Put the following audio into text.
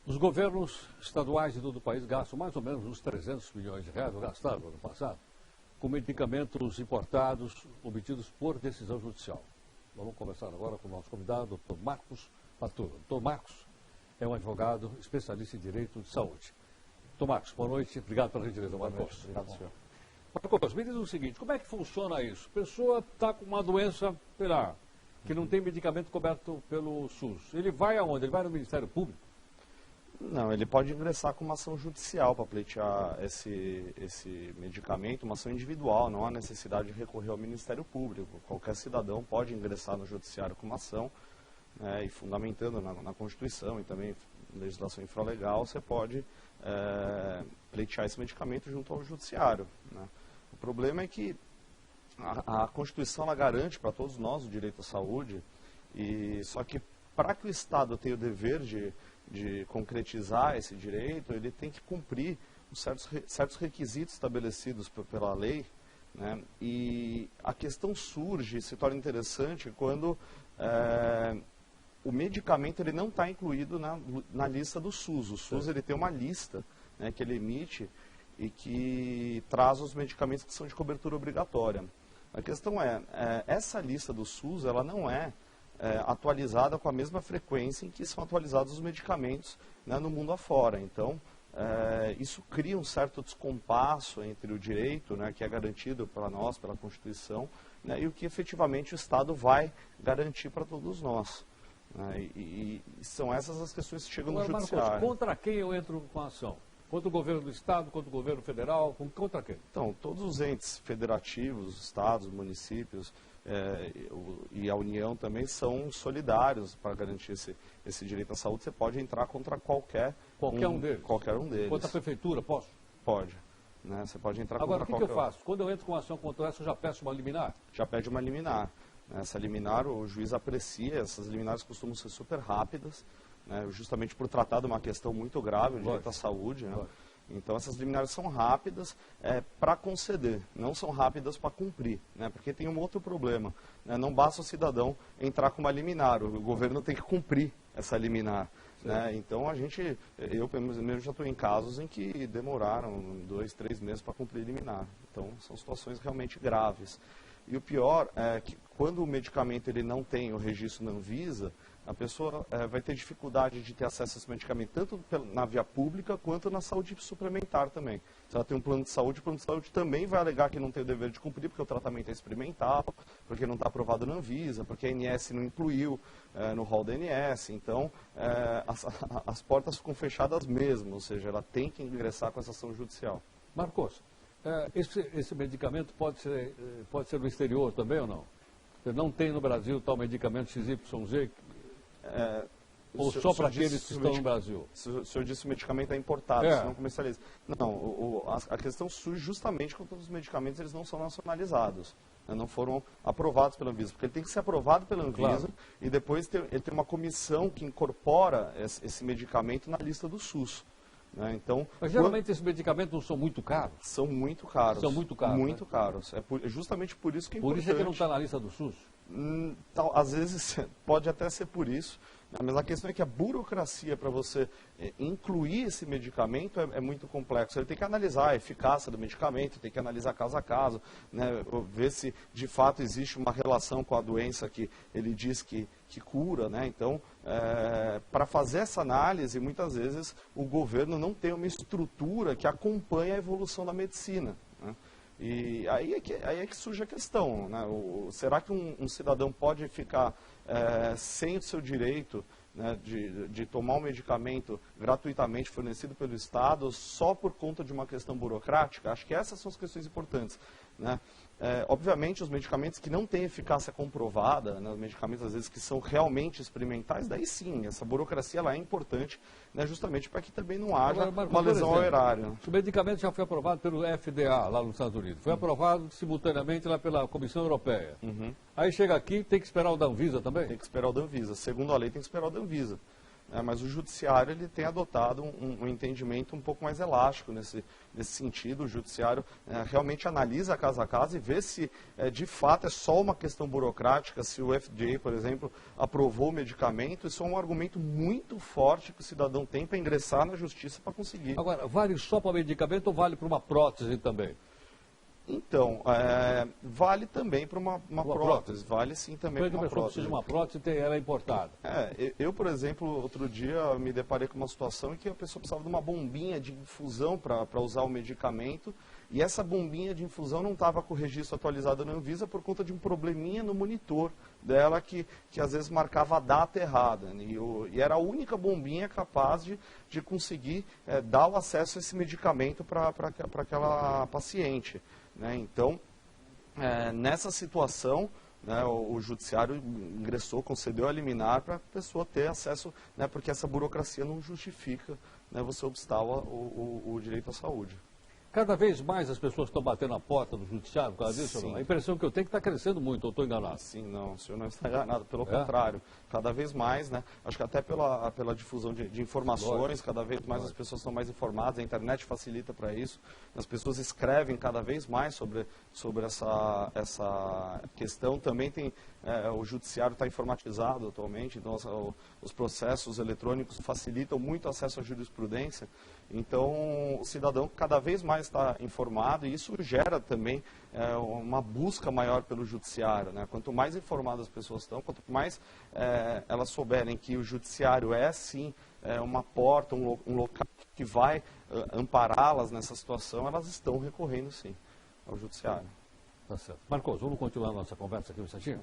Os governos estaduais de todo o país gastam mais ou menos uns 300 milhões de reais, ou gastaram no ano passado, com medicamentos importados, obtidos por decisão judicial. Vamos conversar agora com o nosso convidado, Dr. Marcos Fattura. Dr. Marcos é um advogado especialista em direito de saúde. Dr. Marcos, boa noite. Obrigado pela gentileza, Marcos. Obrigado, senhor. Marcos, me diz o seguinte, como é que funciona isso? A pessoa está com uma doença, sei lá, que não tem medicamento coberto pelo SUS. Ele vai aonde? Ele vai no Ministério Público? Não, ele pode ingressar com uma ação judicial para pleitear esse medicamento, uma ação individual, não há necessidade de recorrer ao Ministério Público. Qualquer cidadão pode ingressar no judiciário com uma ação, né, e fundamentando na Constituição e também legislação infralegal, você pode pleitear esse medicamento junto ao judiciário, né. O problema é que a Constituição ela garante para todos nós o direito à saúde, só que para que o Estado tenha o dever de concretizar esse direito, ele tem que cumprir certos requisitos estabelecidos pela lei, né? E a questão surge, se torna interessante, quando o medicamento ele não está incluído na lista do SUS. O SUS ele tem uma lista, né, que ele emite e que traz os medicamentos que são de cobertura obrigatória. A questão essa lista do SUS ela não é atualizada com a mesma frequência em que são atualizados os medicamentos, né, no mundo afora. Então, isso cria um certo descompasso entre o direito, né, que é garantido para nós, pela Constituição, né, e o que efetivamente o Estado vai garantir para todos nós. Né, e são essas as questões que chegam no judiciário. Marcos, contra quem eu entro com a ação? Contra o governo do Estado, contra o governo federal, contra quem? Então, todos os entes federativos, estados, municípios, e a União também são solidários para garantir esse direito à saúde. Você pode entrar contra qualquer um deles. Qualquer um deles. Contra a prefeitura, posso? Pode. Né? Você pode entrar Agora, contra qualquer Agora, o que eu faço? Quando eu entro com uma ação contra essa, eu já peço uma liminar? Já pede uma liminar. Essa liminar, o juiz aprecia, essas liminares costumam ser super rápidas, né? Justamente por tratar de uma questão muito grave, o direito à saúde, né? Então, essas liminares são rápidas para conceder, não são rápidas para cumprir, né? Porque tem um outro problema, né? Não basta o cidadão entrar com uma liminar, o governo tem que cumprir essa liminar, né? Então, eu mesmo já estou em casos em que demoraram 2, 3 meses para cumprir liminar. Então, são situações realmente graves. E o pior é que quando o medicamento ele não tem o registro na Anvisa, a pessoa vai ter dificuldade de ter acesso a esse medicamento, tanto na via pública quanto na saúde suplementar também. Se ela tem um plano de saúde, o plano de saúde também vai alegar que não tem o dever de cumprir, porque o tratamento é experimental, porque não está aprovado na Anvisa, porque a ANS não incluiu no rol da ANS. Então, as portas ficam fechadas mesmo, ou seja, ela tem que ingressar com essa ação judicial. Marcos, esse medicamento pode ser no exterior também ou não? Você não tem no Brasil tal medicamento XYZ? Ou só para aqueles que estão no Brasil? O senhor disse que o medicamento é importado, se não comercializa. Não, a questão surge justamente quando todos os medicamentos eles não são nacionalizados, né, não foram aprovados pela Anvisa, porque ele tem que ser aprovado pela Anvisa, claro, e depois ele tem uma comissão que incorpora esse medicamento na lista do SUS. Né? Então, mas geralmente esses medicamentos não são muito caros? São muito caros. São muito caros. Muito, né? Caros. É justamente por isso que é importante. Por isso é que não está na lista do SUS? Às vezes pode até ser por isso, mas a questão é que a burocracia para você incluir esse medicamento é muito complexo. Ele tem que analisar a eficácia do medicamento, tem que analisar caso a caso, né, ver se de fato existe uma relação com a doença que ele diz que cura, né? Então, para fazer essa análise, muitas vezes o governo não tem uma estrutura que acompanhe a evolução da medicina, né? E aí é que surge a questão, né? Será que um cidadão pode ficar sem o seu direito, né, de tomar um medicamento gratuitamente fornecido pelo Estado só por conta de uma questão burocrática? Acho que essas são as questões importantes, né? Obviamente, os medicamentos que não têm eficácia comprovada, né, os medicamentos às vezes que são realmente experimentais, daí sim, essa burocracia ela é importante, né, justamente para que também não haja uma lesão ao erário. O medicamento já foi aprovado pelo FDA lá nos Estados Unidos, foi aprovado simultaneamente lá pela Comissão Europeia. Aí chega aqui, tem que esperar o da Anvisa também? Tem que esperar o da Anvisa. Segundo a lei, tem que esperar o da Anvisa. Mas o judiciário ele tem adotado um entendimento um pouco mais elástico nesse sentido. O judiciário realmente analisa caso a caso e vê se de fato é só uma questão burocrática, se o FDA, por exemplo, aprovou o medicamento. Isso é um argumento muito forte que o cidadão tem para ingressar na justiça para conseguir. Agora, vale só para medicamento ou vale para uma prótese também? Então, vale também para uma prótese, vale sim também para uma prótese. Porque a pessoa precisa de uma prótese e ela é importada. Eu, por exemplo, outro dia me deparei com uma situação em que a pessoa precisava de uma bombinha de infusão para usar o medicamento, e essa bombinha de infusão não estava com o registro atualizado na Anvisa por conta de um probleminha no monitor dela que às vezes marcava a data errada. E era a única bombinha capaz de conseguir dar o acesso a esse medicamento para aquela paciente. Então, nessa situação, o judiciário ingressou, concedeu a liminar para a pessoa ter acesso, porque essa burocracia não justifica você obstar o direito à saúde. Cada vez mais as pessoas estão batendo na porta do judiciário por causa disso? Sim. A impressão que eu tenho é que está crescendo muito, ou estou enganado? Sim, não, o senhor não está enganado, pelo contrário. Cada vez mais, acho que até pela difusão de informações, cada vez mais as pessoas estão mais informadas, a internet facilita para isso, as pessoas escrevem cada vez mais sobre essa questão. Também tem, o judiciário está informatizado atualmente, então os processos eletrônicos facilitam muito o acesso à jurisprudência. Então, o cidadão cada vez mais está informado e isso gera também uma busca maior pelo judiciário. Quanto mais informadas as pessoas estão, quanto mais elas souberem que o judiciário é, sim, uma porta, um local que vai ampará-las nessa situação, elas estão recorrendo, sim, ao judiciário. Tá certo. Marcos, vamos continuar a nossa conversa aqui um instantinho?